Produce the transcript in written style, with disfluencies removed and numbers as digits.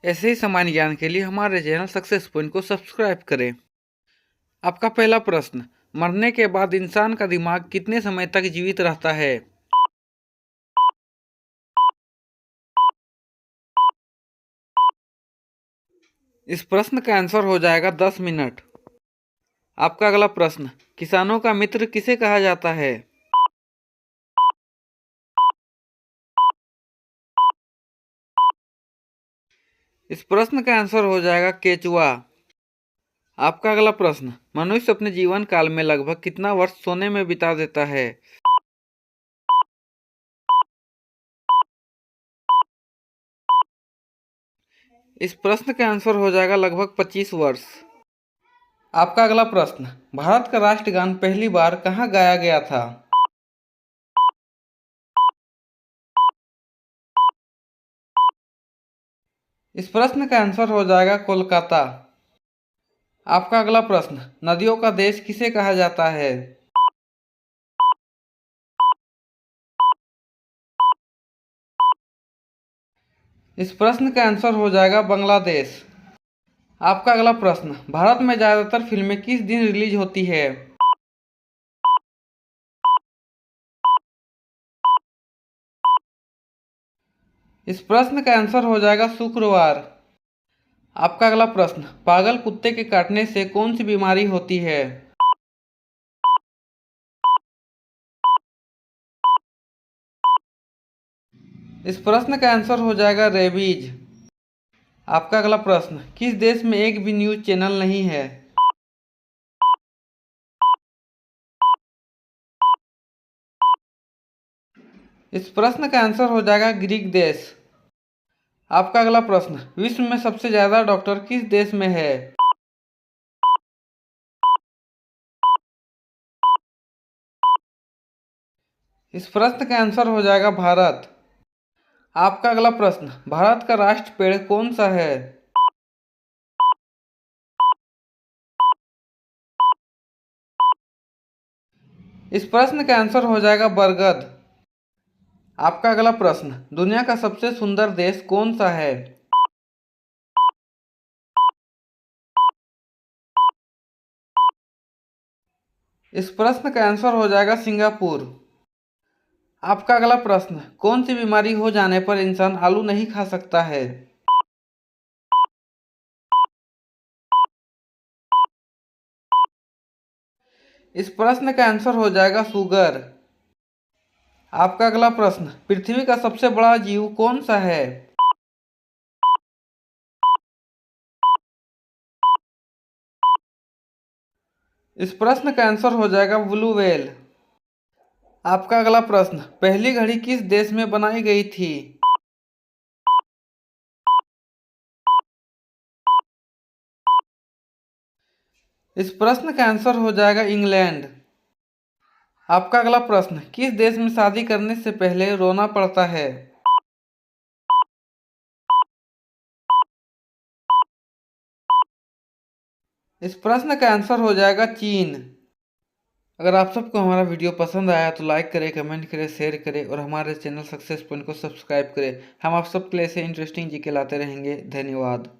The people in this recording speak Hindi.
ऐसे ही सामान्य ज्ञान के लिए हमारे चैनल सक्सेस पॉइंट को सब्सक्राइब करें। आपका पहला प्रश्न, मरने के बाद इंसान का दिमाग कितने समय तक जीवित रहता है? इस प्रश्न का आंसर हो जाएगा 10 मिनट। आपका अगला प्रश्न, किसानों का मित्र किसे कहा जाता है? इस प्रश्न का आंसर हो जाएगा केचुआ। आपका अगला प्रश्न, मनुष्य अपने जीवन काल में लगभग कितना वर्ष सोने में बिता देता है? इस प्रश्न का आंसर हो जाएगा लगभग 25 वर्ष। आपका अगला प्रश्न, भारत का राष्ट्रगान पहली बार कहाँ गाया गया था? इस प्रश्न का आंसर हो जाएगा कोलकाता। आपका अगला प्रश्न, नदियों का देश किसे कहा जाता है? इस प्रश्न का आंसर हो जाएगा बांग्लादेश। आपका अगला प्रश्न, भारत में ज्यादातर फिल्में किस दिन रिलीज होती है? इस प्रश्न का आंसर हो जाएगा शुक्रवार। आपका अगला प्रश्न, पागल कुत्ते के काटने से कौन सी बीमारी होती है? इस प्रश्न का आंसर हो जाएगा रेबीज। आपका अगला प्रश्न, किस देश में एक भी न्यूज चैनल नहीं है? इस प्रश्न का आंसर हो जाएगा ग्रीक देश। आपका अगला प्रश्न, विश्व में सबसे ज्यादा डॉक्टर किस देश में है? इस प्रश्न का आंसर हो जाएगा भारत। आपका अगला प्रश्न, भारत का राष्ट्र पेड़ कौन सा है? इस प्रश्न का आंसर हो जाएगा बरगद। आपका अगला प्रश्न, दुनिया का सबसे सुंदर देश कौन सा है? इस प्रश्न का आंसर हो जाएगा सिंगापुर। आपका अगला प्रश्न, कौन सी बीमारी हो जाने पर इंसान आलू नहीं खा सकता है? इस प्रश्न का आंसर हो जाएगा शुगर। आपका अगला प्रश्न, पृथ्वी का सबसे बड़ा जीव कौन सा है? इस प्रश्न का आंसर हो जाएगा ब्लू व्हेल। आपका अगला प्रश्न, पहली घड़ी किस देश में बनाई गई थी? इस प्रश्न का आंसर हो जाएगा इंग्लैंड। आपका अगला प्रश्न, किस देश में शादी करने से पहले रोना पड़ता है? इस प्रश्न का आंसर हो जाएगा चीन। अगर आप सबको हमारा वीडियो पसंद आया तो लाइक करें, कमेंट करें, शेयर करें और हमारे चैनल सक्सेस पॉइंट को सब्सक्राइब करें। हम आप सबके लिए ऐसे इंटरेस्टिंग जीके लाते रहेंगे। धन्यवाद।